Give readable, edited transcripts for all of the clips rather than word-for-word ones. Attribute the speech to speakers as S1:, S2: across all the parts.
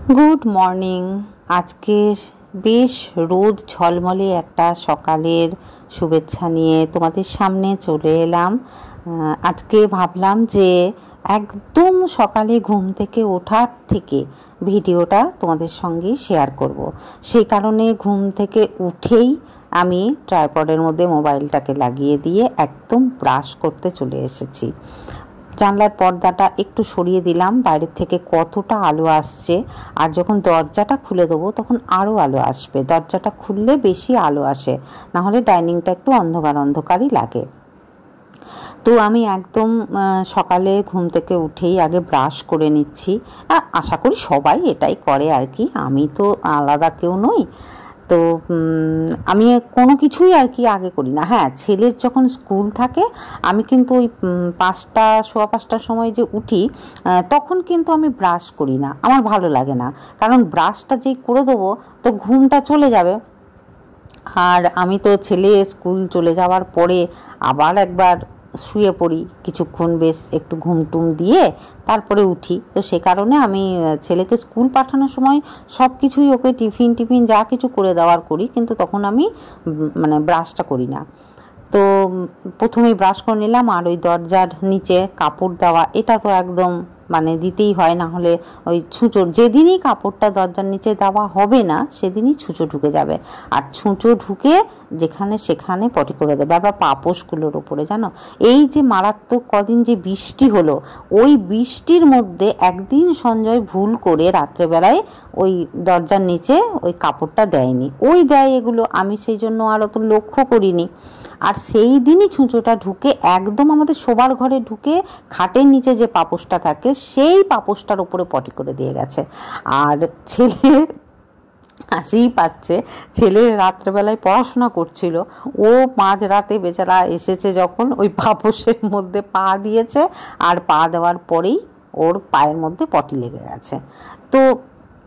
S1: Good morning. আজকে বেশ রোদ ঝলমলে একটা সকালের শুভেচ্ছা নিয়ে তোমাদের সামনে চলে এলাম। আজকে ভাবলাম যে একদম সকালে ঘুম থেকে ওঠার থেকে ভিডিওটা তোমাদের সঙ্গে শেয়ার করব। সেই কারণে ঘুম থেকে উঠেই আমি ট্রাইপডের মধ্যে মোবাইলটাকে লাগিয়ে দিয়ে একদম ব্রাশ করতে চলে এসেছি। জানলার পর্দাটা একটু সরিয়ে দিলাম, বাইরের থেকে কতটা আলো আসছে। আর যখন দরজাটা খুলে দেবো তখন আরও আলো আসবে। দরজাটা খুললে বেশি আলো আসে, নাহলে ডাইনিংটা একটু অন্ধকার অন্ধকারই লাগে। তো আমি একদম সকালে ঘুম থেকে উঠেই আগে ব্রাশ করে নিচ্ছি। আশা করি সবাই এটাই করে আর কি, আমি তো আলাদা কেউ নই। তো আমি কোনো কিছুই আর কি আগে করি না। হ্যাঁ, ছেলের যখন স্কুল থাকে আমি কিন্তু ওই 5টা সোয়া 5টার সময় যে উঠি তখন কিন্তু আমি ব্রাশ করি না, আমার ভালো লাগে না। কারণ ব্রাশটা যেই করে দেবো তো ঘুমটা চলে যাবে। আর আমি তো ছেলে স্কুল চলে যাওয়ার পরে আবার একবার শুয়ে পড়ি কিছুক্ষণ, বেশ একটু ঘুমটুম দিয়ে তারপরে উঠি। তো সে কারণে আমি ছেলেকে স্কুল পাঠানোর সময় সব কিছুই ওকে টিফিন যা কিছু করে দেওয়ার করি, কিন্তু তখন আমি মানে ব্রাশটা করি না। তো প্রথমেই ব্রাশ করে নিলাম। আর ওই দরজার নিচে কাপড় দেওয়া, এটা তো একদম মানে দিতেই হয়, না হলে ওই ছুঁচোর যেদিনই কাপড়টা দরজার নিচে দেওয়া হবে না সেদিনই ছুঁচো ঢুকে যাবে। আর ছুঁচো ঢুকে যেখানে সেখানে পটি করে দেবে, আবার পাপোশগুলোর ওপরে। জানো, এই যে মারাত্মক কদিন যে বৃষ্টি হলো, ওই বৃষ্টির মধ্যে একদিন সঞ্জয় ভুল করে রাত্রেবেলায় ওই দরজার নিচে ওই কাপড়টা দেয়নি। ওই দেয় এগুলো, আমি সেই জন্য আর অত লক্ষ্য করিনি। আর সেই দিনই ছুঁচোটা ঢুকে একদম আমাদের শোবার ঘরে ঢুকে খাটের নিচে যে পাপোশটা থাকে সেই পাপোশটার উপরে পটি করে দিয়ে গেছে। আর ছেলে হাসিই পাচ্ছে, ছেলে রাত্রেবেলায় পড়াশোনা করছিল, ও মাঝরাতে বেচারা এসেছে যখন ওই পাপোশের মধ্যে পা দিয়েছে, আর পা দেওয়ার পরেই ওর পায়ের মধ্যে পটি লেগে গেছে। তো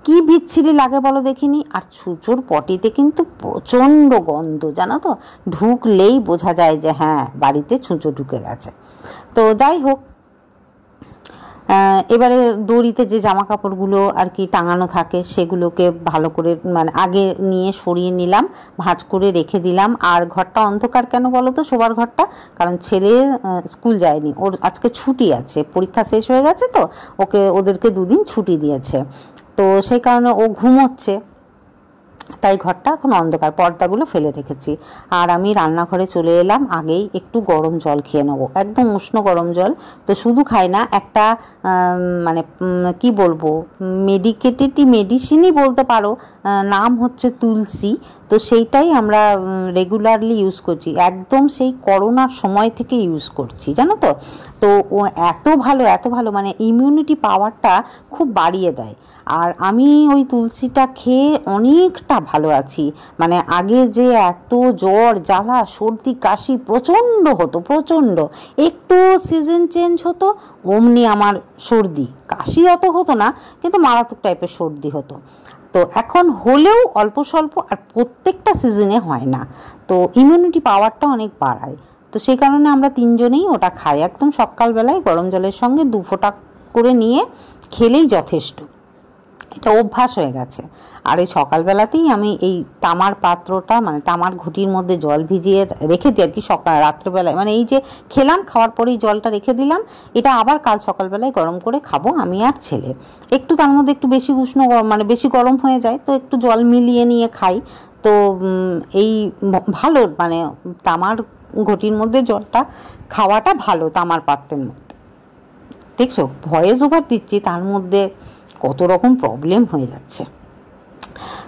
S1: কি বিচ্ছিরি লাগে বলো দেখিনি। আর ছুঁচোর পটিতে কিন্তু প্রচণ্ড গন্ধ, জানো তো, ঢুকলেই বোঝা যায় যে হ্যাঁ বাড়িতে ছুঁচো ঢুকে গেছে। তো যাই হোক, এবারে দড়িতে যে জামা কাপড়গুলো আর কি টাঙানো থাকে সেগুলোকে ভালো করে মানে আগে নিয়ে সরিয়ে নিলাম, ভাঁজ করে রেখে দিলাম। আর ঘরটা অন্ধকার কেন বলো তো, শোবার ঘরটা, কারণ ছেলে স্কুল যায়নি, ওর আজকে ছুটি আছে, পরীক্ষা শেষ হয়ে গেছে, তো ওদেরকে 2 দিন ছুটি দিয়েছে। তো সেই কারণে ও ঘুমোচ্ছে, তাই ঘরটা এখন অন্ধকার, পর্দাগুলো ফেলে রেখেছি। আর আমি রান্নাঘরে চলে এলাম, আগেই একটু গরম জল খেয়ে নেবো, একদম উষ্ণ গরম জল। তো শুধু খাই না, একটা মানে কি বলবো, মেডিসিনই বলতে পারো, নাম হচ্ছে তুলসী। তো সেইটাই আমরা রেগুলারলি ইউজ করছি, একদম সেই করোনার সময় থেকে ইউজ করছি, জানো তো। তো ও এত ভালো মানে ইমিউনিটি পাওয়ারটা খুব বাড়িয়ে দেয়। আর আমি ওই তুলসীটা খেয়ে অনেকটা ভালো আছি। মানে আগে যে এত জ্বর জ্বালা সর্দি কাশি প্রচণ্ড হতো, প্রচণ্ড, একটু সিজন চেঞ্জ হতো অমনি আমার সর্দি কাশি অত হতো না, কিন্তু মারাত্মক টাইপের সর্দি হতো। তো এখন হলেও অল্প স্বল্প, আর প্রত্যেকটা সিজনে হয় না। তো ইমিউনিটি পাওয়ারটা অনেক বাড়ায়। তো সেই কারণে আমরা 3 জনেই ওটা খাই, একদম সকালবেলায় গরম জলের সঙ্গে 2 ফোঁটা করে নিয়ে খেলেই যথেষ্ট। এটা অভ্যাস হয়ে গেছে। আর এই সকালবেলাতেই আমি এই তামার পাত্রটা মানে তামার ঘটির মধ্যে জল ভিজিয়ে রেখে দিই আর কি, রাত্রেবেলায় মানে এই যে খেলাম, খাওয়ার পরেই জলটা রেখে দিলাম, এটা আবার কাল সকালবেলায় গরম করে খাবো আমি আর ছেলে। একটু তার মধ্যে একটু বেশি উষ্ণ মানে বেশি গরম হয়ে যায়, তো একটু জল মিলিয়ে নিয়ে খাই। তো এই ভালো মানে তামার ঘটির মধ্যে জলটা খাওয়াটা ভালো, তামার পাত্রের মধ্যে। দেখছো, ভয়েস ওভার দিচ্ছি, তার মধ্যে কত রকম প্রবলেম হয়ে যাচ্ছে।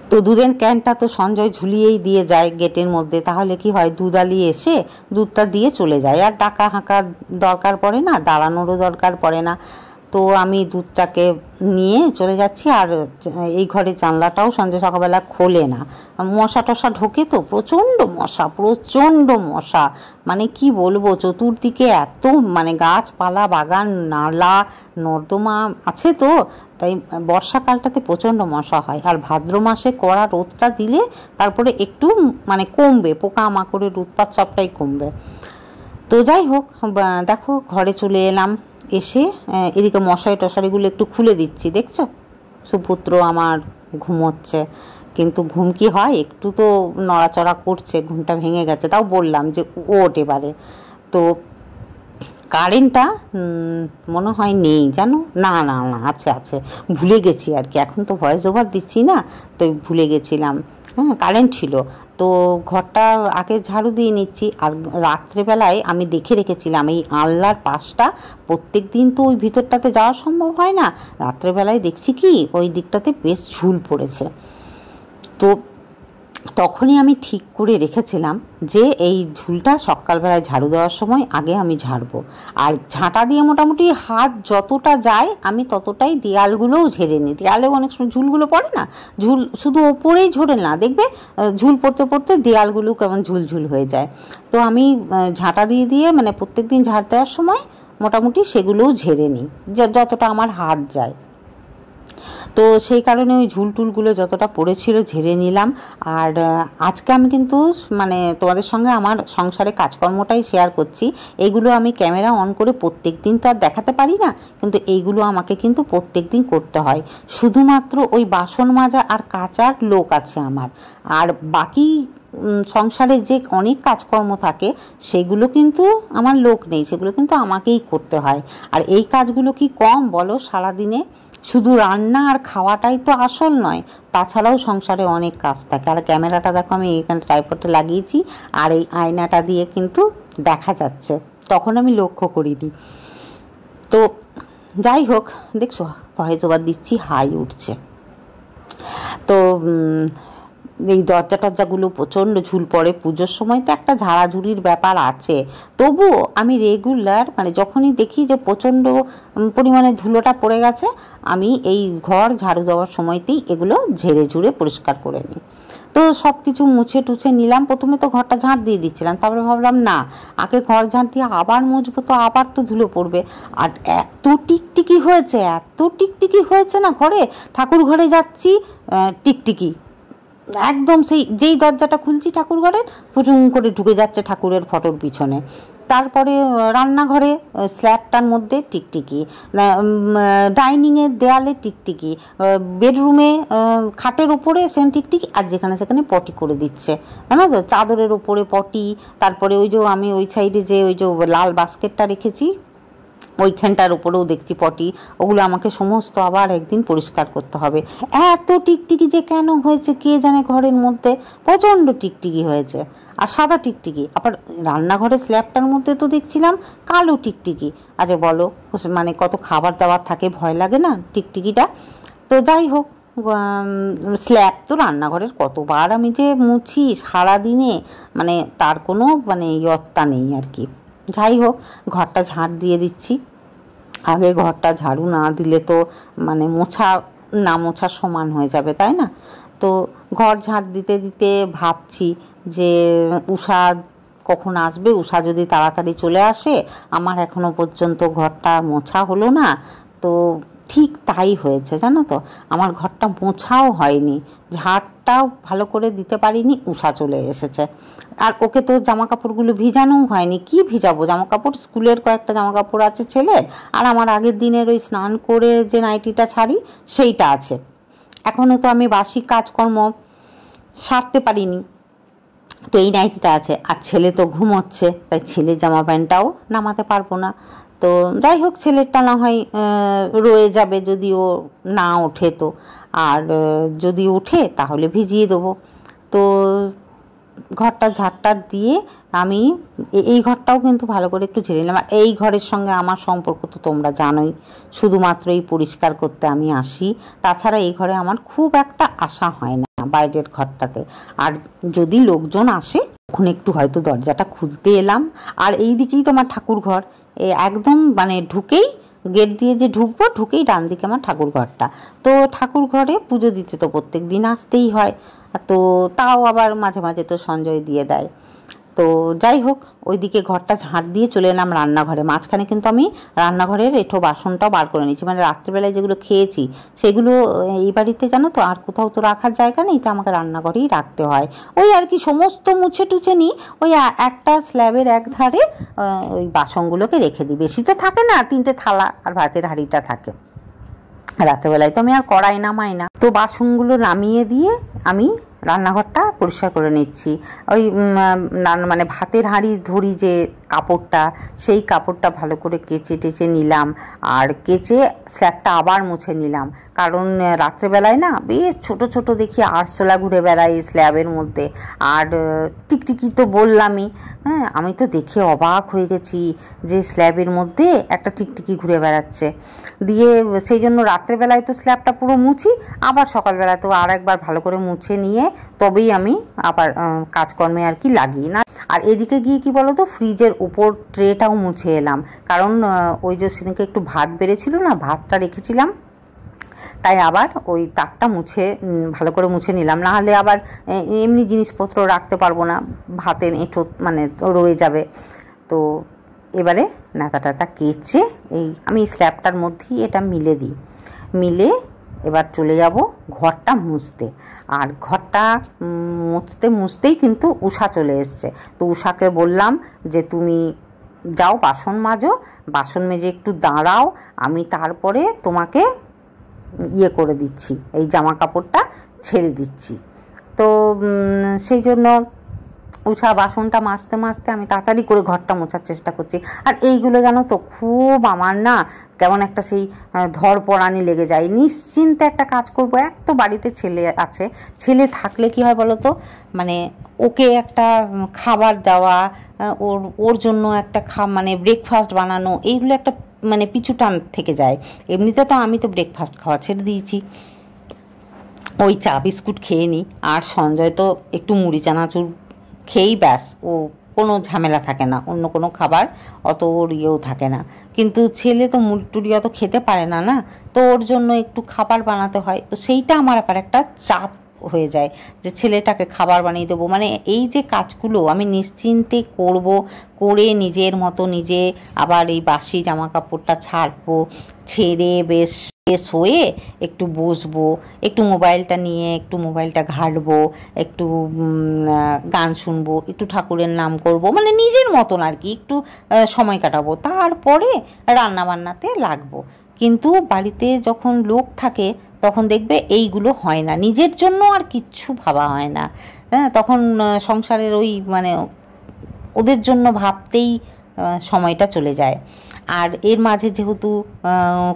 S1: তো দুধের ক্যানটা তো সঞ্জয় ঝুলিয়েই দিয়ে যায় গেটের মধ্যে, তাহলে কি হয়, দুধালি এসে দুধটা দিয়ে চলে যায়, আর ডাকা হাঁকার দরকার পড়ে না, দাঁড়ানোরও দরকার পড়ে না। তো আমি দুধটাকে নিয়ে চলে যাচ্ছি। আর এই ঘরে জানলাটাও সঞ্জয় সকালবেলা খোলে না, মশা টশা ঢোকে, তো প্রচণ্ড মশা, মানে কি বলবো, চতুর্দিকে এত মানে গাছপালা বাগান নালা নর্দমা আছে, তো তাই বর্ষাকালটাতে প্রচণ্ড মশা হয়। আর ভাদ্র মাসে কড়া রোদটা দিলে তারপরে একটু মানে কমবে, পোকামাকড়ের উৎপাত সবটাই কমবে। তো যাই হোক, দেখো ঘরে চলে এলাম, এসে এদিকে মশারি টশারিগুলো একটু খুলে দিচ্ছি, দেখছো সুপুত্র আমার ঘুমোচ্ছে, কিন্তু ঘুম কি হয়, একটু তো নড়াচড়া করছে, ঘুমটা ভেঙে গেছে, তাও বললাম যে ওঠ এবারে। তো কারেন্টটা মনে হয় নেই জানো, না না না আছে আছে, ভুলে গেছি আর কি, এখন তো ভয়েস ওভার দিচ্ছি না, তো ভুলে গেছিলাম। হ্যাঁ, কারেন্ট ছিল, তো ঘরটা আগে ঝাড়ু দিয়ে নিচ্ছি। আর রাত্রেবেলায় আমি দেখে রেখেছিলাম এই আনলার পাশটা, প্রত্যেক দিন তো ওই ভিতরটাতে যাওয়া সম্ভব হয় না, রাত্রেবেলায় দেখছি কি ওই দিকটাতে বেশ ঝুল পড়েছে। তো তখনই আমি ঠিক করে রেখেছিলাম যে এই ঝুলটা সকালবেলায় ঝাড়ু দেওয়ার সময় আগে আমি ঝাড়বো, আর ঝাঁটা দিয়ে মোটামুটি হাত যতটা যায় আমি ততটাই দেয়ালগুলোও ঝেড়ে নিই। দেয়ালেও অনেক সময় ঝুলগুলো পড়ে না, ঝুল শুধু ওপরেই ঝরে না, দেখবে ঝুল পড়তে পড়তে দেয়ালগুলো কেমন ঝুলঝুল হয়ে যায়। তো আমি ঝাঁটা দিয়ে দিয়ে মানে প্রত্যেক দিন ঝাড় দেওয়ার সময় মোটামুটি সেগুলোও ঝেড়ে নিই, যতটা আমার হাত যায়। তো সেই কারণে ওই ঝুলটুলগুলো যতটা পড়েছিল ঝেড়ে নিলাম। আর আজকে আমি কিন্তু মানে তোমাদের সঙ্গে আমার সংসারে কাজকর্মটাই শেয়ার করছি। এইগুলো আমি ক্যামেরা অন করে প্রত্যেক দিন তো আর দেখাতে পারি না, কিন্তু এইগুলো আমাকে কিন্তু প্রত্যেক দিন করতে হয়। শুধুমাত্র ওই বাসন মাজা আর কাচার লোক আছে আমার, আর বাকি সংসারে যে অনেক কাজকর্ম থাকে সেগুলো কিন্তু আমার লোক নেই, সেগুলো কিন্তু আমাকেই করতে হয়। আর এই কাজগুলো কি কম বলো সারাদিনে? শুধু রান্না আর খাওয়াটাই তো আসল নয়, তাছাড়াও সংসারে অনেক কাজ থাকে। আর ক্যামেরাটা দেখো আমি এখানে ট্রাইপডে লাগিয়েছি, আর এই আয়নাটা দিয়ে কিন্তু দেখা যাচ্ছে, তখন আমি লক্ষ্য করিনি। তো যাই হোক, দেখছো ভয়েস ওভার দিচ্ছি, হাই উঠছে। তো এই দরজা টরজাগুলো প্রচণ্ড ঝুল পড়ে, পুজোর সময় তো একটা ঝাড়াঝুড়ির ব্যাপার আছে, তবুও আমি রেগুলার মানে যখনই দেখি যে প্রচণ্ড পরিমাণে ধুলোটা পড়ে গেছে, আমি এই ঘর ঝাড়ু দেওয়ার সময়তেই এগুলো ঝেড়ে ঝুড়ে পরিষ্কার করে নিই। তো সব কিছু মুছে টুছে নিলাম, প্রথমে তো ঘরটা ঝাঁট দিয়ে দিচ্ছিলাম, তারপরে ভাবলাম না, আগে ঘর ঝাঁট দিয়ে আবার মুছবো তো আবার তো ধুলো পড়বে। আর এত টিকটিকি হয়েছে, এত টিকটিকি হয়েছে না ঘরে, ঠাকুর ঘরে যাচ্ছি টিকটিকি একদম সেই যেই দরজাটা খুলছি ঠাকুর ঘরের, ফুচুং করে ঢুকে যাচ্ছে ঠাকুরের ফটোর পিছনে। তারপরে রান্নাঘরে স্ল্যাবটার মধ্যে টিকটিকি, ডাইনিংয়ের দেয়ালে টিকটিকি, বেডরুমে খাটের ওপরে সেম টিকটিকি, আর যেখানে সেখানে পটি করে দিচ্ছে, জানো তো, চাদরের ওপরে পটি। তারপরে ওই যে আমি ওই সাইডে যে ওই যে লাল বাস্কেটটা রেখেছি ওইখানটার উপরেও দেখছি পটি, ওগুলো আমাকে সমস্ত আবার একদিন পরিষ্কার করতে হবে। এত টিকটিকি যে কেন হয়েছে কে জানে, ঘরের মধ্যে প্রচণ্ড টিকটিকি হয়েছে, আর সাদা টিকটিকি। আবার রান্নাঘরের স্ল্যাবটার মধ্যে তো দেখছিলাম কালো টিকটিকি। আচ্ছা বলো, মানে কত খাবার দাবার থাকে, ভয় লাগে না টিকটিকিটা? তো যাই হোক, স্ল্যাব তো রান্নাঘরের কতবার আমি যে মুছি সারাদিনে, মানে তার কোনো মানে ইয়ত্তা নেই আর কি। যাই হোক, ঘরটা ঝাঁট দিয়ে দিচ্ছি। আগে ঘরটা ঝাড়ু না দিলে তো মানে মোছা না মোছার সমান হয়ে যাবে, তাই না? তো ঘর ঝাঁট দিতে দিতে ভাবছি যে উষা কখন আসবে, উষা যদি তাড়াতাড়ি চলে আসে, আমার এখনো পর্যন্ত ঘরটা মোছা হলো না। তো ঠিক তাই হয়েছে জানো তো, আমার ঘরটা মোছাও হয়নি, ঝাড়টাও ভালো করে দিতে পারিনি, উষা চলে এসেছে। আর ওকে তো জামা কাপড়গুলো ভিজানোও হয়নি, কি ভিজাবো জামা কাপড়, স্কুলের কয়েকটা জামা কাপড় আছে ছেলের, আর আমার আগের দিনের ওই স্নান করে যে নাইটিটা ছাড়ি সেইটা আছে। এখনও তো আমি বাসি কাজকর্ম সারতে পারিনি, তো এই নাইটিটা আছে। আর ছেলে তো ঘুমোচ্ছে, তাই ছেলের জামা প্যান্টটাও নামাতে পারবো না। তো যাই হোক, ছেলেরটা না হয় রয়ে যাবে যদি ও না ওঠে, তো আর যদি ওঠে তাহলে ভিজিয়ে দেবো। তো ঘরটা ঝাড়টার দিয়ে আমি এই ঘরটাও কিন্তু ভালো করে একটু ঝেড়ে নিলাম। আর এই ঘরের সঙ্গে আমার সম্পর্ক তো তোমরা জানোই, শুধুমাত্র এই পরিষ্কার করতে আমি আসি, তাছাড়া এই ঘরে আমার খুব একটা আসা হয় না বাইরের ঘরটাতে। আর যদি লোকজন আসে তখন একটু হয়তো দরজাটা খুলতে এলাম। আর এই দিকেই তো আমার ঠাকুর ঘর, একদম মানে ঢুকেই গেট দিয়ে যে ঢুকবো, ঢুকেই ডান দিকে আমার ঠাকুর ঘরটা। তো ঠাকুর ঘরে পুজো দিতে তো প্রত্যেক দিন আসতেই হয়, তো তাও আবার মাঝে মাঝে তো সঞ্জয় দিয়ে দেয়। তো যাই হোক, ওইদিকে ঘরটা ঝাঁট দিয়ে চলে এলাম রান্নাঘরে। মাঝখানে কিন্তু আমি রান্নাঘরের এঁঠো বাসনটাও বার করে নিয়েছি, মানে রাত্রিবেলায় যেগুলো খেয়েছি সেগুলো এই বাড়িতে জানো তো আর কোথাও তো রাখার জায়গা নেই, তো আমাকে রান্নাঘরেই রাখতে হয়। ওই আর কি সমস্ত মুছে টুছে নিই, ওই একটা স্ল্যাবের এক ধারে ওই বাসনগুলোকে রেখে দিই, বেশিতে থাকে না, 3টে থালা আর ভাতের হাঁড়িটা থাকে। রাত্রেবেলায় তো আমি আর কড়াই নামাই না, তো বাসনগুলো নামিয়ে দিয়ে আমি রান্নাঘরটা পরিষ্কার করে নিচ্ছি। ওই মানে ভাতের হাঁড়ি ধরি যে কাপড়টা, সেই কাপড়টা ভালো করে কেচে টেচে নিলাম, আর কেচে স্ল্যাবটা আবার মুছে নিলাম। কারণ রাত্রেবেলায় না বেশ ছোট ছোট দেখি আরশোলা ঘুরে বেড়ায় এই স্ল্যাবের মধ্যে। আর টিকটিকি তো বললামই, হ্যাঁ, আমি তো দেখে অবাক হয়ে গেছি যে স্ল্যাবের মধ্যে একটা টিকটিকি ঘুরে বেড়াচ্ছে। দিয়ে সেই জন্য রাত্রেবেলায় তো স্ল্যাবটা পুরো মুছি, আবার সকালবেলা তো আর একবার ভালো করে মুছে নিয়ে তবেই আমি আবার কাজকর্মে আর কি লাগি না। আর এদিকে গিয়ে কি বলো তো, ফ্রিজের উপর ট্রেটাও মুছে এলাম, কারণ ওই যে সেদিনকে একটু ভাত বেড়েছিল না, ভাতটা রেখেছিলাম, তাই আবার ওই তাকটা মুছে ভালো করে মুছে নিলাম। না হলে আবার এমনি জিনিসপত্র রাখতে পারবো না, ভাতের এঁঠো মানে রয়ে যাবে। তো এবারে নাতা টাতা কেচে আমি স্ল্যাবটার মধ্যেই এটা মিলে দিই, মিলে এবার চলে যাব ঘরটা মুছতে। আর ঘরটা মুছতেই কিন্তু উষা চলে এসছে। তো উষাকে বললাম যে তুমি যাও বাসন মাজো, বাসন মেজে একটু দাঁড়াও, আমি তারপরে তোমাকে করে দিচ্ছি, এই জামা কাপড়টা ছেড়ে দিচ্ছি। তো সেই জন্য উষা বাসনটা মাজতে মাজতে আমি তাড়াতাড়ি করে ঘরটা মোছার চেষ্টা করছি। আর এইগুলো জানো তো খুব আমার না কেমন একটা সেই ধরপড়ানি লেগে যায়, নিশ্চিন্তে একটা কাজ করব। এক তো বাড়িতে ছেলে আছে, ছেলে থাকলে কি হয় বলো তো, মানে ওকে একটা খাবার দেওয়া, ওর জন্য একটা মানে ব্রেকফাস্ট বানানো, এইগুলো একটা মানে পিছু টান থেকে যায়। এমনিতে তো আমি তো ব্রেকফাস্ট খাওয়া ছেড়ে দিয়েছি, ওই চা বিস্কুট খেয়ে নিই। আর সঞ্জয় তো একটু মুড়ি চানাচুর খেয়েই ব্যাস, ও কোনো ঝামেলা থাকে না, অন্য কোনো খাবার অত ওর ইয়েও থাকে না। কিন্তু ছেলে তো মুড়ি টুড়ি অত খেতে পারে না, না, তো ওর জন্য একটু খাবার বানাতে হয়। তো সেইটা আমার আবার একটা চাপ হয়ে যায় যে ছেলেটাকে খাবার বানিয়ে দেবো। মানে এই যে কাজগুলো আমি নিশ্চিন্তে করব, করে নিজের মতো নিজে আবার এই বাসি জামা কাপড়টা ছাড়বো, ছেড়ে বেশ হয়ে একটু বসবো, একটু মোবাইলটা নিয়ে একটু মোবাইলটা ঘাঁটবো, একটু গান শুনবো, একটু ঠাকুরের নাম করব, মানে নিজের মতন আর কি একটু সময় কাটাবো, তারপরে রান্নাবান্নাতে লাগবো। কিন্তু বাড়িতে যখন লোক থাকে তখন দেখবে এইগুলো হয় না, নিজের জন্য আর কিচ্ছু ভাবা হয় না। হ্যাঁ, তখন সংসারের ওই মানে ওদের জন্য ভাবতেই সময়টা চলে যায়। আর এর মাঝে যেহেতু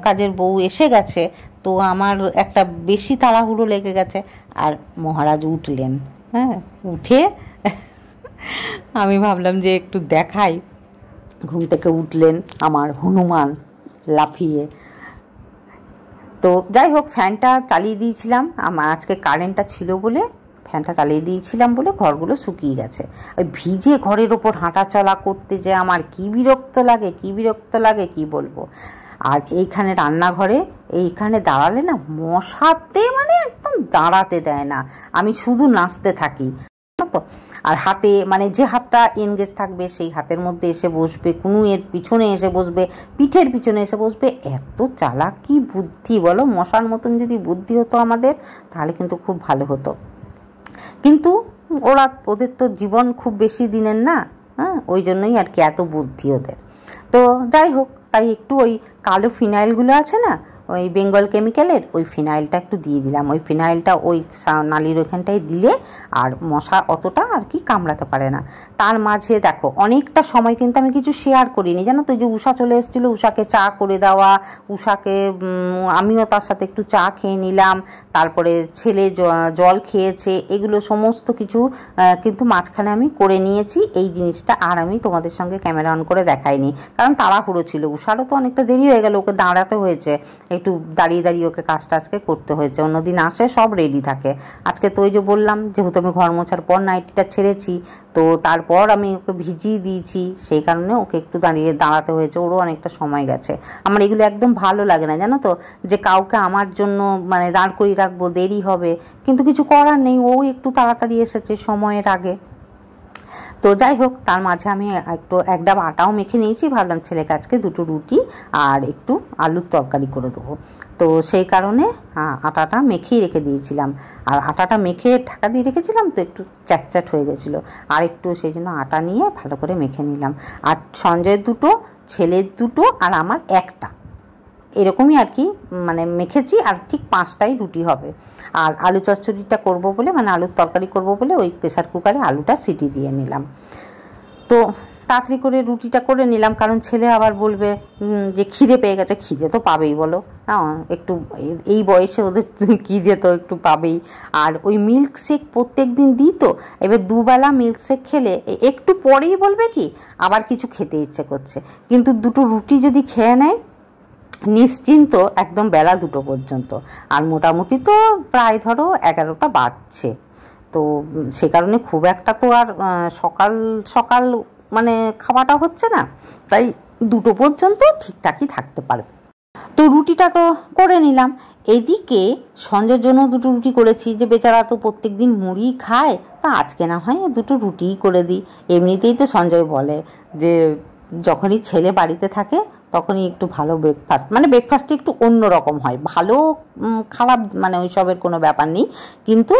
S1: কাজের বউ এসে গেছে, তো আমার একটা বেশি তাড়াহুড়ো লেগে গেছে। আর মহারাজ উঠলেন, হ্যাঁ, উঠে আমি ভাবলাম যে একটু দেখাই। ঘুম থেকে উঠলেন আমার হনুমান লাফিয়ে। তো যাই হোক, ফ্যানটা চালিয়ে দিয়েছিলাম, আমার আজকে কারেন্টটা ছিল বলে ফ্যানটা চালিয়ে দিয়েছিলাম বলে ঘরগুলো শুকিয়ে গেছে। ওই ভিজে ঘরের ওপর হাঁটা চলা করতে যে আমার কি বিরক্ত লাগে কি বলবো। আর এইখানে রান্নাঘরে এইখানে দাঁড়ালে না মশাতে মানে একদম দাঁড়াতে দেয় না, আমি শুধু নাচতে থাকি তো। আর হাতে মানে যে হাতটা এনগেজ থাকবে সেই হাতের মধ্যে এসে বসবে, এর পিছনে এসে বসবে, পিঠের পিছনে এসে বসবে। এত চালাকি বুদ্ধি বলো, মশার মতন যদি বুদ্ধি হতো আমাদের তাহলে কিন্তু খুব ভালো হতো। কিন্তু ওদের তো জীবন খুব বেশি দিনের না, হ্যাঁ, ওই জন্যই আর কি এত বুদ্ধি ওদের। তো যাই হোক, তাই একটু ওই কালো ফিনাইলগুলো আছে না, ওই বেঙ্গল কেমিক্যালের ওই ফিনাইলটা একটু দিয়ে দিলাম। ওই ফিনাইলটা ওই নালির ওইখানটায় দিলে আর মশা অতটা আর কি কামড়াতে পারে না। তার মাঝে দেখো অনেকটা সময় কিন্তু আমি কিছু শেয়ার করিনি, জানো তো। যে উষা চলে এসেছিলো, উষাকে চা করে দেওয়া, উষাকে আমিও তার সাথে একটু চা খেয়ে নিলাম, তারপরে ছেলে জল খেয়েছে, এগুলো সমস্ত কিছু কিন্তু মাঝখানে আমি করে নিয়েছি। এই জিনিসটা আর আমি তোমাদের সঙ্গে ক্যামেরা অন করে দেখাইনি, কারণ তাড়াহুড়ো ছিল। উষারও তো অনেকটা দেরি হয়ে গেল, ওকে দাঁড়াতে হয়েছে, একটু দাঁড়িয়ে দাঁড়িয়ে ওকে কাজটা আজকে করতে হয়েছে। অন্যদিন আসে সব রেডি থাকে, আজকে তো ওই যে বললাম যেহেতু আমি ঘর মোছার পর নাইটিটা ছেড়েছি, তো তারপর আমি ওকে ভিজিয়ে দিয়েছি, সেই কারণে ওকে একটু দাঁড়াতে হয়েছে, ওরও অনেকটা সময় গেছে। আমার এগুলো একদম ভালো লাগে না, জানো তো, যে কাউকে আমার জন্য মানে দাঁড় করিয়ে রাখবো, দেরি হবে, কিন্তু কিছু করার নেই, ও একটু তাড়াতাড়ি এসেছে সময়ের আগে। তো যাই হোক, তার মাঝে আমি একটু এক ডাব আটাও মেখে নিয়েছি, ভাবলাম ছেলেকে আজকে দুটো রুটি আর একটু আলুর তরকারি করে দেবো। তো সেই কারণে আটাটা মেখেই রেখে দিয়েছিলাম। আর আটাটা মেখে ঢাকা দিয়ে রেখেছিলাম, তো একটু চ্যাটচ্যাট হয়ে গেছিলো, আর একটু সেই জন্য আটা নিয়ে ভালো করে মেখে নিলাম। আর সঞ্জয়ের দুটো, ছেলের দুটো, আর আমার একটা, এরকমই আর কি মানে মেখেছি, আর ঠিক 5টাই রুটি হবে। আর আলু চচ্চড়িটা করব বলে, মানে আলুর তরকারি করব বলে ওই প্রেসার কুকারে আলুটা সিটি দিয়ে নিলাম। তো তাড়াতাড়ি করে রুটিটা করে নিলাম, কারণ ছেলে আবার বলবে যে খিদে পেয়ে গেছে। খিদে তো পাবেই বলো, হ্যাঁ, একটু এই বয়সে ওদের খিদে তো একটু পাবেই। আর ওই মিল্ক শেক প্রত্যেক দিন দিই, তো এবার দুবেলা মিল্ক শেক খেলে একটু পরেই বলবে কি আবার কিছু খেতে ইচ্ছে করছে। কিন্তু দুটো রুটি যদি খেয়ে নেয় নিশ্চিন্ত একদম বেলা 2টো পর্যন্ত, আর মোটামুটি তো প্রায় ধরো 11টা বাজছে। তো সে কারণে খুব একটা তো আর সকাল সকাল মানে খাওয়াটা হচ্ছে না, তাই 2টো পর্যন্ত ঠিকঠাকই থাকতে পারবে। তো রুটিটা তো করে নিলাম। এদিকে সঞ্জয়ের জন্য 2টো রুটি করেছি, যে বেচারা তো প্রত্যেক দিন মুড়ি খায়, তা আজকে না হয় 2টো রুটিই করে দিই। এমনিতেই তো সঞ্জয় বলে যে যখনই ছেলে বাড়িতে থাকে তখনই একটু ভালো ব্রেকফাস্ট, মানে ব্রেকফাস্টটা একটু অন্য রকম হয়, ভালো খারাপ মানে ওইসবের কোনো ব্যাপার নেই, কিন্তু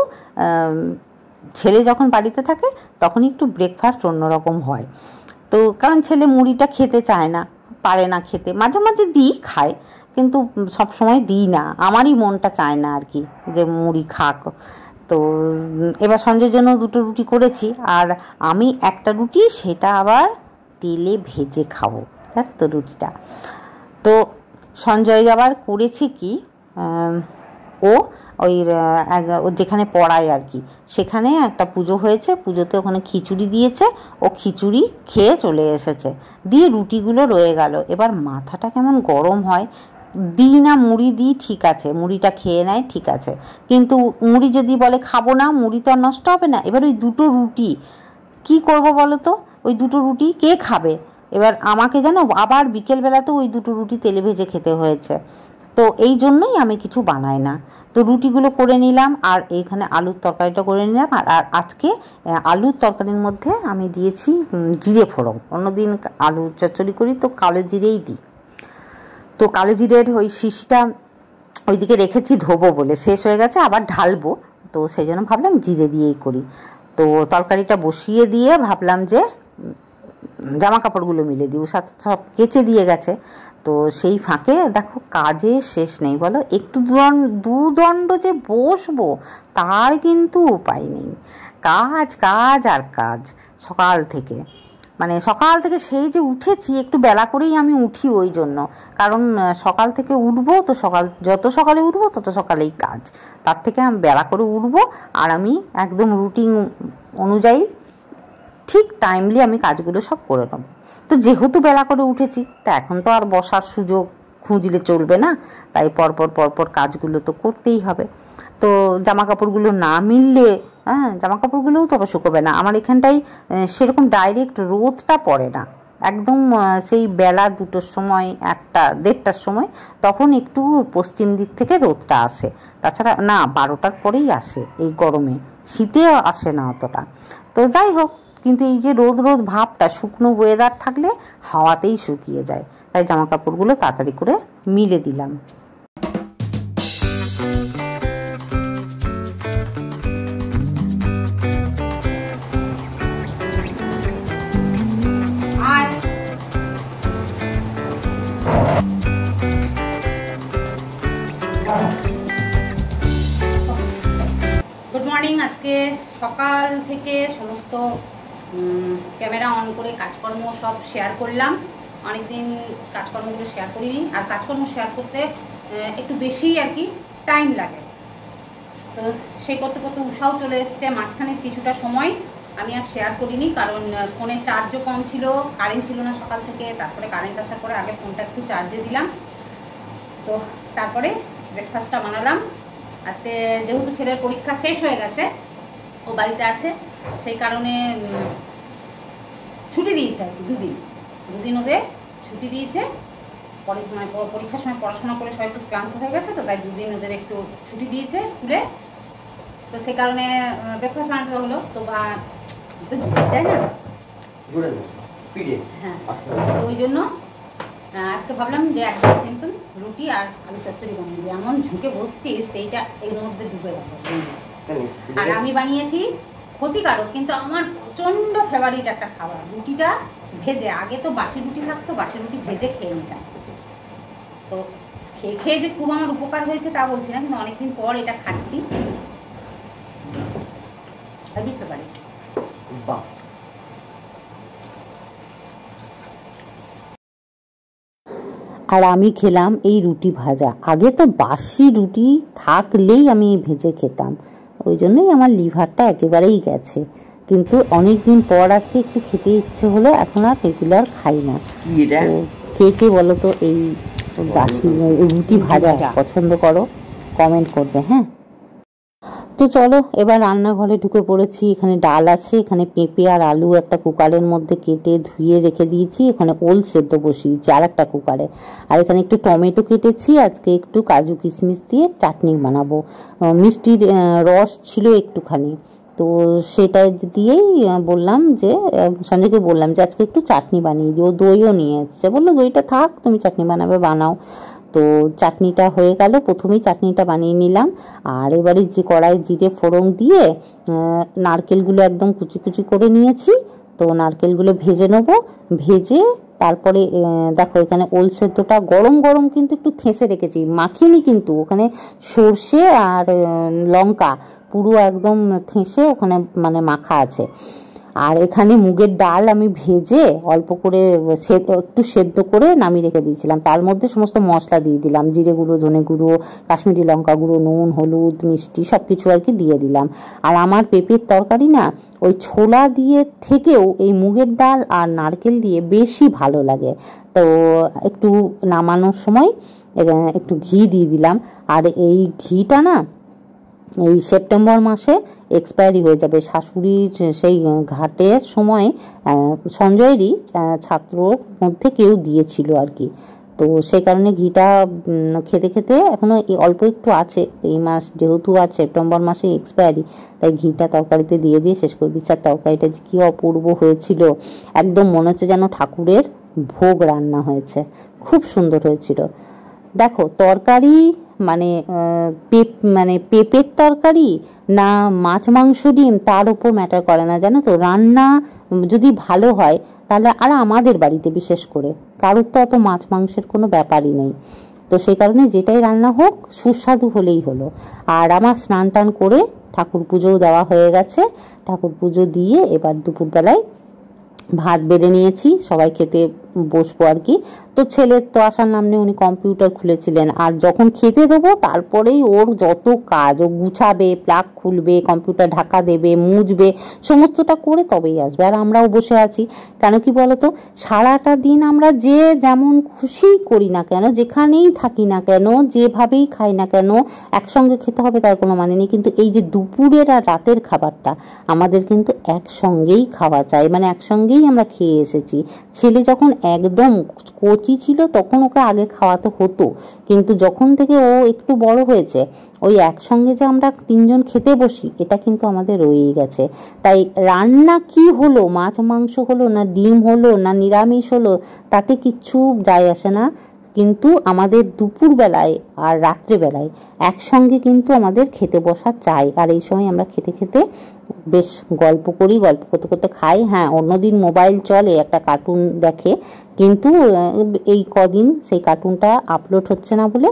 S1: ছেলে যখন বাড়িতে থাকে তখনই একটু ব্রেকফাস্ট অন্যরকম হয়। তো কারণ ছেলে মুড়িটা খেতে চায় না, পারে না খেতে, মাঝে মাঝে দিই খায়, কিন্তু সব সময় দিই না, আমারই মনটা চায় না আর কি যে মুড়ি খাক। তো এবার সঞ্জয়ের জন্য 2টো রুটি করেছি, আর আমি একটা রুটি সেটা আবার তেলে ভেজে খাবো, জানো তো রুটিটা। তো সঞ্জয় আবার করেছি কি, ও ওই যেখানে পড়ায় আর কি, সেখানে একটা পুজো হয়েছে, পুজোতে ওখানে খিচুড়ি দিয়েছে, ও খিচুড়ি খেয়ে চলে এসেছে, দিয়ে রুটিগুলো রয়ে গেল। এবার মাথাটা কেমন গরম হয়, দিই না মুড়ি দিই ঠিক আছে, মুড়িটা খেয়ে নেয় ঠিক আছে, কিন্তু মুড়ি যদি বলে খাবো না, মুড়ি তো আর নষ্ট হবে না। এবার ওই 2টো রুটি কি করব বলো তো, ওই 2টো রুটি কে খাবে? এবার আমাকে জানো আবার বিকেলবেলাতেও ওই 2টো রুটি তেলে ভেজে খেতে হয়েছে। তো এই জন্যই আমি কিছু বানাই না। তো রুটিগুলো করে নিলাম, আর এইখানে আলুর তরকারিটা করে নিলাম। আর আজকে আলুর তরকারির মধ্যে আমি দিয়েছি জিরে ফোড়ন। অন্যদিন আলু চচ্চড়ি করি তো কালো জিরেই দিই। তো কালো জিরের ওই শিশিটা ওইদিকে রেখেছি ধোবো বলে, শেষ হয়ে গেছে, আবার ঢালবো, তো সেই জন্য ভাবলাম জিরে দিয়েই করি। তো তরকারিটা বসিয়ে দিয়ে ভাবলাম যে জামা কাপড়গুলো মিলে দিই, সাথে সব কেচে দিয়ে গেছে। তো সেই ফাঁকে দেখো কাজে শেষ নেই বলো, একটু দুদণ্ড যে বসবো তার কিন্তু উপায় নেই, কাজ কাজ আর কাজ সকাল থেকে। মানে সকাল থেকে সেই যে উঠেছি, একটু বেলা করেই আমি উঠি ওই জন্য, কারণ সকাল থেকে উঠবো তো, যত সকালে উঠবো তত সকালেই কাজ, তার থেকে আমি বেলা করে উঠবো, আর আমি একদম রুটিন অনুযায়ী ঠিক টাইমলি আমি কাজগুলো সব করে নেব। তো যেহেতু বেলা করে উঠেছি, তা এখন তো আর বসার সুযোগ খুঁজলে চলবে না, তাই পরপর পরপর কাজগুলো তো করতেই হবে। তো জামা কাপড়গুলো না মিললে জামা কাপড়গুলোও তো আবার শুকোবে না। আমার এখানটায় সেরকম ডাইরেক্ট রোদটা পড়ে না, একদম সেই বেলা 2টোর সময়, 1টা 1:30টার সময়, তখন একটু পশ্চিম দিক থেকে রোদটা আসে, তাছাড়া না 12টার পরেই আসে এই গরমে, শীতে আসে না অতটা। তো যাই হোক, কিন্তু এই যে রোদ রোদ ভাবটা, শুকনো ওয়েদার থাকলে হাওয়াতেই শুকিয়ে যায়, তাই জামা কাপড়গুলো তাড়াতাড়ি করে মিলে দিলাম।
S2: Good morning. আজকে সকাল থেকে সমস্ত ক্যামেরা অন করে কাজকর্ম সব শেয়ার করলাম। অনেকদিন কাজকর্মগুলো শেয়ার করিনি, আর কাজকর্ম শেয়ার করতে একটু বেশি আর কি টাইম লাগে। তো সেই করতে করতে উষাও চলে এসছে, মাঝখানে কিছুটা সময় আমি আর শেয়ার করিনি, কারণ ফোনের চার্জও কম ছিল, কারেন্ট ছিল না সকাল থেকে। তারপরে কারেন্ট আসার পরে আগে ফোনটা একটু চার্জে দিলাম, তো তারপরে ব্রেকফাস্টটা বানালাম। আজকে যেহেতু ছেলের পরীক্ষা শেষ হয়ে গেছে, ও বাড়িতে আছে, সেই কারণে ছুটি দিয়েছে আর কি, দুদিন ওদের ছুটি দিয়েছে। পরীক্ষার সময় পড়াশোনা করে সবাই খুব ক্লান্ত হয়ে গেছে, তো তাই 2 দিন ওদের একটু ছুটি দিয়েছে স্কুলে। তো সেই কারণে ব্রেকফাস্ট বানাতে হলো। তো যায় না হ্যাঁ, তো ওই জন্য আজকে ভাবলাম যে একদম সিম্পল রুটি আর আলু চচ্চড়ি বানিয়ে দিই। এমন ঝুঁকে বসছি সেইটা এর মধ্যে ডুবে যাবে। আর আমি বানিয়েছি ক্ষতিকারক কিন্তু আমার প্রচণ্ড ফেভারিট একটা খাবার, রুটিটা ভেজে। আগে তো বাসি রুটি থাকতো, বাসি রুটি ভেজে খেয়ে নিতাম, তো খেয়ে খেয়ে যে খুব আমার উপকার হয়েছে তা বলছি না, কিন্তু অনেকদিন পর এটা খাচ্ছি।
S1: আর আমি খেলাম এই রুটি ভাজা। আগে তো বাসি রুটি থাকলেই আমি ভেজে খেতাম, ওই জন্যই আমার লিভারটা একেবারেই গেছে। কিন্তু অনেক দিন পর আজকে একটু খেতে ইচ্ছে হলো, এখন আর রেগুলার খাই না। কে কে বলো তো এই বাসি রুটি ভাজা পছন্দ করো, কমেন্ট করবে। হ্যাঁ, তো চলো এবার রান্নাঘরে ঢুকে পড়েছি। এখানে ডাল আছে, এখানে পেঁপে আর আলু একটা কুকারের মধ্যে কেটে ধুয়ে রেখে দিয়েছি। এখানে ওল সেদ্ধ বসিয়েছি আর একটা কুকারে। আর এখানে একটু টমেটো কেটেছি, আজকে একটু কাজু কিশমিশ দিয়ে চাটনি বানাবো। মিষ্টির রস ছিল একটুখানি, তো সেটা দিয়েই বললাম যে সঞ্জয়কে বললাম যে আজকে একটু চাটনি বানিয়ে দিও। দইও নিয়ে এসছে, বললো দইটা থাক, তুমি চাটনি বানাবে বানাও। তো চাটনিটা হয়ে গেল, প্রথমেই চাটনিটা বানিয়ে নিলাম। আর এবারে যে কড়াই জিরে ফোড়ন দিয়ে নারকেলগুলো একদম কুচি কুচি করে নিয়েছি, তো নারকেলগুলো ভেজে নেব। ভেজে তারপরে দেখো এখানে ওল সেদ্ধটা গরম গরম কিন্তু একটু থেঁসে রেখেছি, মাখিনি কিন্তু। ওখানে সর্ষে আর লঙ্কা পুরো একদম থেঁসে ওখানে মানে মাখা আছে। আর এখানে মুগের ডাল আমি ভেজে অল্প করে একটু সেদ্ধ করে নামিয়ে রেখে দিয়েছিলাম। তার মধ্যে সমস্ত মশলা দিয়ে দিলাম, জিরে গুঁড়ো, ধনে গুঁড়ো, কাশ্মীরি লঙ্কা গুঁড়ো, নুন, হলুদ, মিষ্টি সব কিছু আর কি দিয়ে দিলাম। আর আমার পেঁপের তরকারি না ওই ছোলা দিয়ে থেকেও এই মুগের ডাল আর নারকেল দিয়ে বেশি ভালো লাগে। তো একটু নামানোর সময় একটু ঘি দিয়ে দিলাম। আর এই ঘিটা না এই সেপ্টেম্বর মাসে এক্সপায়ারি হয়ে যাবে। শাশুড়ির সেই ঘাটের সময় সঞ্জয়েরই ছাত্রর মধ্যে কেউ দিয়েছিল আর কি, তো সেই কারণে ঘিটা খেতে খেতে এখনও অল্প একটু আছে। এই মাস যেহেতু আর সেপ্টেম্বর মাসে এক্সপায়ারি, তাই ঘিটা তরকারিতে দিয়ে দিয়ে শেষ করে দিচ্ছে। আর তরকারিটা যে কী অপূর্ব হয়েছিল, একদম মনে হচ্ছে যেন ঠাকুরের ভোগ রান্না হয়েছে, খুব সুন্দর হয়েছিল। দেখো তরকারি মানে পেঁপের তরকারি না মাছ মাংস ডিম তার উপর ম্যাটার করে না, জানো তো। রান্না যদি ভালো হয় তাহলে, আর আমাদের বাড়িতে বিশেষ করে কারোর তো অত মাছ মাংসের কোনো ব্যাপারই নেই, তো সেই কারণে যেটাই রান্না হোক সুস্বাদু হলেই হলো। আর আমার স্নান টান করে ঠাকুর পুজোও দেওয়া হয়ে গেছে। ঠাকুর পুজো দিয়ে এবার দুপুরবেলায় ভাত বেড়ে নিয়েছি, সবাই খেতে বসবো আর কি। তো ছেলের তো আসার নাম নেই, উনি কম্পিউটার খুলেছিলেন। আর যখন খেতে দেবো তারপরেই ওর যত কাজ, ও গুছাবে, প্লাগ খুলবে, কম্পিউটার ঢাকা দেবে, মুছবে, সমস্তটা করে তবেই আসবে। আর আমরাও বসে আছি, কেন কি বলতো, সারাটা দিন আমরা যে যেমন খুশিই করি না কেন, যেখানেই থাকি না কেন, যেভাবেই খাই না কেন, একসঙ্গে খেতে হবে তার কোনো মানে নেই। কিন্তু এই যে দুপুরের আর রাতের খাবারটা আমাদের কিন্তু একসঙ্গেই খাওয়া চাই, মানে একসঙ্গেই আমরা খেয়ে এসেছি। ছেলে যখন একদম কচি ছিল তখন ওকে আগে খাওয়াতে হতো, কিন্তু যখন থেকে ও একটু বড় হয়েছে, ওই একসঙ্গে যে আমরা তিনজন খেতে বসি এটা কিন্তু আমাদের রয়েই গেছে। তাই রান্না কি হলো, মাছ মাংস হলো না ডিম হলো না নিরামিষ হলো, তাতে কিচ্ছু যায় আসে না, কিন্তু আমাদের দুপুরবেলায় আর রাত্রেবেলায় একসঙ্গে কিন্তু আমাদের খেতে বসা চাই। আর এই সময় আমরা খেতে খেতে বেশ গল্প করি, গল্প করতে করতে খাই। হ্যাঁ, অন্যদিন মোবাইল চলে, একটা কার্টুন দেখে, কিন্তু এই কদিন সেই কার্টুনটা আপলোড হচ্ছে না বলে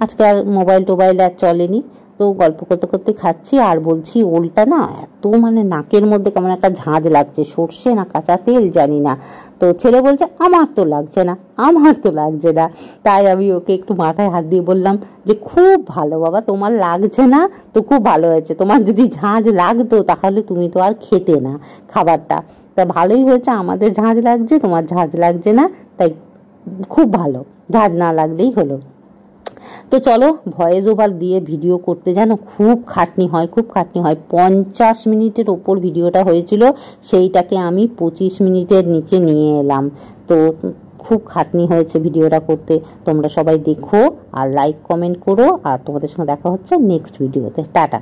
S1: আজকে আর মোবাইল টোবাইল আর চলেনি। তো গল্প করতে করতে খাচ্ছি। আর বলছি ওলটা না এত মানে নাকের মধ্যে কেমন একটা ঝাঁঝ লাগছে, সর্ষে না কাঁচা তেল জানি না। তো ছেলে বলছে আমার তো লাগছে না, আমার তো লাগছে না। তাই আমি ওকে একটু মাথায় হাত দিয়ে বললাম যে খুব ভালো বাবা, তোমার লাগছে না তো খুব ভালো হয়েছে, তোমার যদি ঝাঁঝ লাগতো তাহলে তুমি তো আর খেতে না খাবারটা। তা ভালোই হয়েছে, আমাদের ঝাঁঝ লাগছে, তোমার ঝাঁঝ লাগছে না, তাই খুব ভালো, ঝাঁঝ না লাগলেই হলো। তো চলো, ভয়েস ওভার দিয়ে ভিডিও করতে জানো খুব খাটনি হয়, খুব খাটনি হয়। 50 মিনিটের ওপর ভিডিওটা হয়েছিল, সেইটাকে আমি 25 মিনিটের নিচে নিয়ে এলাম। তো খুব খাটনি হয়েছে ভিডিওটা করতে। তোমরা সবাই দেখো আর লাইক কমেন্ট করো, আর তোমাদের সঙ্গে দেখা হচ্ছে নেক্সট ভিডিওতে। টাটা।